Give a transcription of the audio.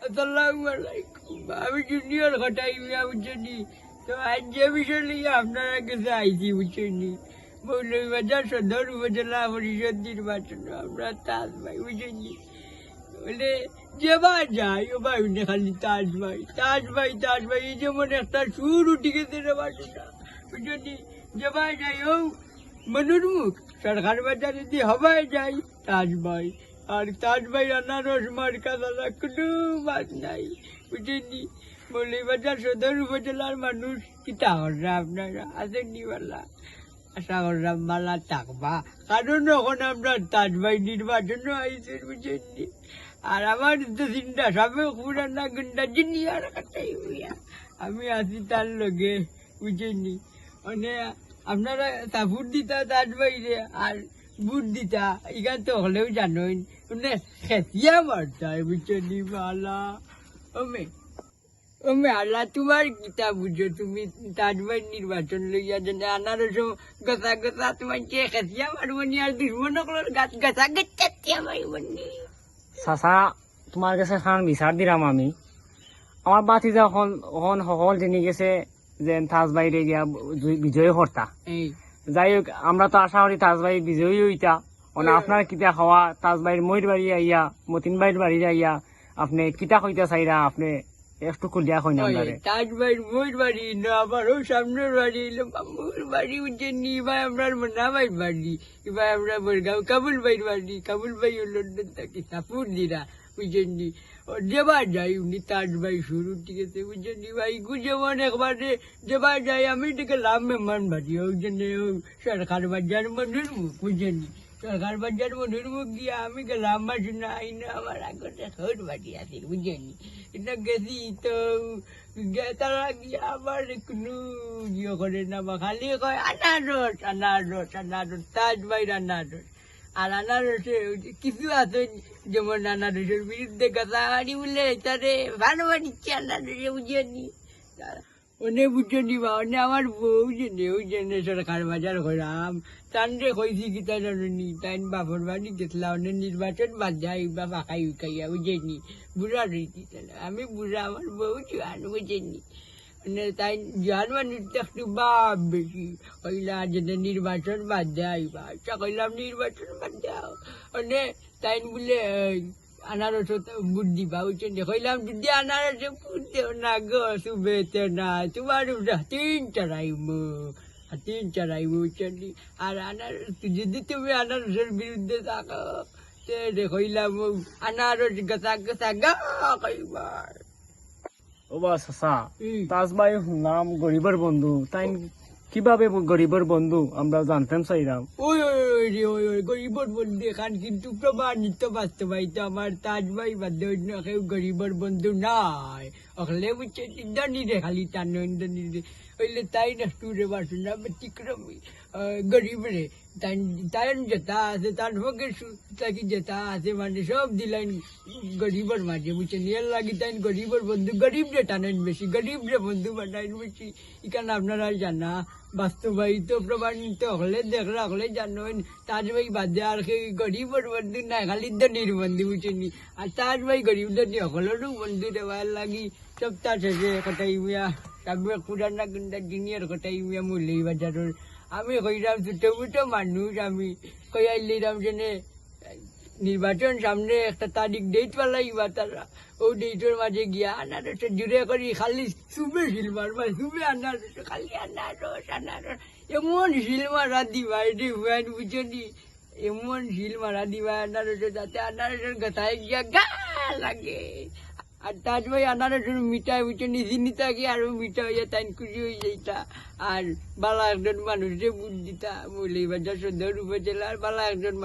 আসসালামু আলাইকুম। আমি জুনিয়র ঘটাই মিয়া বুঝছেনি। তো আজ যে বিষয় নিয়ে আপনারা কাছে আইছি বুঝছেনি, মৌলভীবাজার সদর উপজেলা পরিষদ নির্বাচন আমরা তাজ ভাই বুঝছেনি। বলে যেবার যাই ও ভাই খালি তাজ ভাই তাজ ভাই তাজ ভাই, এই যেমন একটা সুর উঠে গেছে রে বাসা বুঝছেনি। যেবার যাই ও মনুর মুখ সরকার বাজার যদি হবাই যাই তাজ ভাই, আর তাজ ভাই আনারস মার্কা দাদা কোনো বাদ নাই বুঝেনি। মৌলভীবাজার সদর উপজেলার মানুষ কিতা কররা আপনারা আসেননি বালা, আশা করলাম বালা থাকবা, কারণ এখন আমরা তাজ ভাই নির্বাচন আইসেন বুঝেননি। আর আমার তো চিন্তা সবে পুরানা গুন্ডা জিনিয়ার কাটাই হইয়া আমি আছি তার লগে বুঝেননি। মানে আপনারা সাপোর্ট দিতা তাজ ভাইরে আর বুট দিতা এখান তো হলেও জানোই মানে খেসিয়া মারতায় বুঝছেনি বালা। ওমে ওমে আল্লাহ তোমার কিতা বুঝো, তুমি তাজ ভাই নির্বাচন লইয়া জানে আনারস গছা গছা তোমার কে খেসিয়া মারবনি আর দুশ্মনকলোর গাছ গছা গেছা মারবনি। চাচা তোমার কাছে খান বিচার দিলাম আমি, আমার বাতি যখন ওখান সকল জেনে গেছে যে তাজ বাইরে গিয়া বিজয়ী কর্তা। যাই হোক আমরা তো আশা করি তাজ ভাই বিজয়ী হইতা, মানে আপনার কিতা খাওয়া তাজ ভাইয়ের ময়ূর বাড়ি আইয়া মতিন ভাইয়ের বাড়ি আইয়া আপনি কিতা কইতা চাইরা আপনি একটু খুলিয়া কই না। তাজ ভাইয়ের ময়ূর বাড়ি না আবার ও সামনের বাড়ি মামুর বাড়ি উজ্জয়নি, ভাই আপনার নামাই বাড়ি, ভাই আমরা বরগাঁও কাবুল ভাইয়ের বাড়ি, কাবুল ভাই লন্ডন থেকে সাপুর দিরা বুঝেননি। যেবার যাই উনি তাজ ভাই শুরু ঠিক আছে বুঝেননি ভাই যেমন একবারে যেবার যাই আমি থেকে লাভ মেহমান বাড়ি ওই জন্য সরকার বাজার মনুর মুখ বুঝেননি। সরকার বাজার মনুর মুখ গিয়া আমি গেলাম মাসি না আইনা আমার আগতে খোঁজ বাড়ি আছে বুঝেননি। এটা গেছি তো তারা গিয়া আবার কোনো ইয়ে করে না বা খালি কয় আনারস আনারস আনারস তাজ ভাইয়ের আনারস। আর আনারসে কিছু আছে যেমন আনারসের বিরুদ্ধে গাছাগাড়ি বলে তারে ভালো বাড়িচ্ছে আনারসে বুঝেনি অনেক বুঝেনি বা অনেক আমার বউ জেনে ওই জেনে সরকার বাজার করাম তানরে কইছি কিতা জানি তাই বাপর বাড়ি গেছিলাম অনেক নির্বাচন বাদ যাই বা পাকাই উকাইয়া বুঝেনি বুড়া রইতি আমি বুড়া আমার বউ জোয়ান বুঝেনি। মানে তাই জোয়ান মানুষ তো একটু বাপ বেশি কইলা যেন নির্বাচন বাদ দেয় বা আচ্ছা কইলাম নির্বাচন বাদ দাও মানে তাই বলে আনারস বুট দিবা বুঝছেন। কইলাম যদি আনারস বুট দেও না গো শুভেতে না তোমার তিন চড়াইব বুঝছেন। আর আনারস যদি তুমি আনারসের বিরুদ্ধে থাকো কইলাম আনারস গছা গছা গা কইবার। ও বা চাচা তাজ ভাই নাম গরিবের বন্ধু, তাই কিভাবে গরিবের বন্ধু আমরা জানতাম চাইলাম। ওই ওই রে ওই ওই গরিবের বন্ধু এখান কিন্তু প্রমাণিত বাস্তবায়িত আমার তাজ ভাই বাদ অন্য কেউ গরিবের বন্ধু নাই। ওখানে বুঝছে ধনী রে খালি টান ধনী রে হইলে তাই না টুরে বাসনা ব্যতিক্রমী গরিব রে তাই যেটা আছে তার ভোগে তাকে যেটা আছে মানে সব দিলেন গরিবের মাঝে বুঝছেন। এর লাগি তাই গরিবের বন্ধু গরিব রে টানেন বেশি, গরিব রে বন্ধু বানাইন বেশি। এখানে আপনারা জানা বাস্তবায়িত প্রমাণিত হলে দেখলে হলে জানেন তাজ ভাই বাদে আর সেই গরিবের বন্ধু নাই খালি ধনীর বন্ধু বুঝছেনি। আর তাজ ভাই গরিব ধনী সকলেরও বন্ধু দেওয়ার লাগি সব তার শেষে কথাই মিয়া সবে পুরানা গুন্ডা জিনিয়ার কথাই মিয়া মৌলভীবাজারের। আমি কইলাম ছোট মোটো মানুষ আমি কইয়াই লিলাম জেনে নির্বাচন সামনে একটা তারিখ ডেট পালাইবা তারা ও ডেটের মাঝে গিয়া আনারস জুড়ে করি খালি শুভে শিল মারবা শুভে আনারস খালি আনারস আনারস এমন শিল মারা দিবা এটি হুয়ান বুঝনি, এমন শিল মারা দিবা আনারস যাতে আনারসের গাথায় গিয়া গা লাগে। আর তাজ ভাই আনারসের মিঠাই বুঝনি চিনিতা কি আরো মিঠা হইয়া তাই খুশি হয়ে যাইতা। আর বালা একজন মানুষে বুঝ দিতা মৌলভীবাজার সদর উপজেলার বালা একজন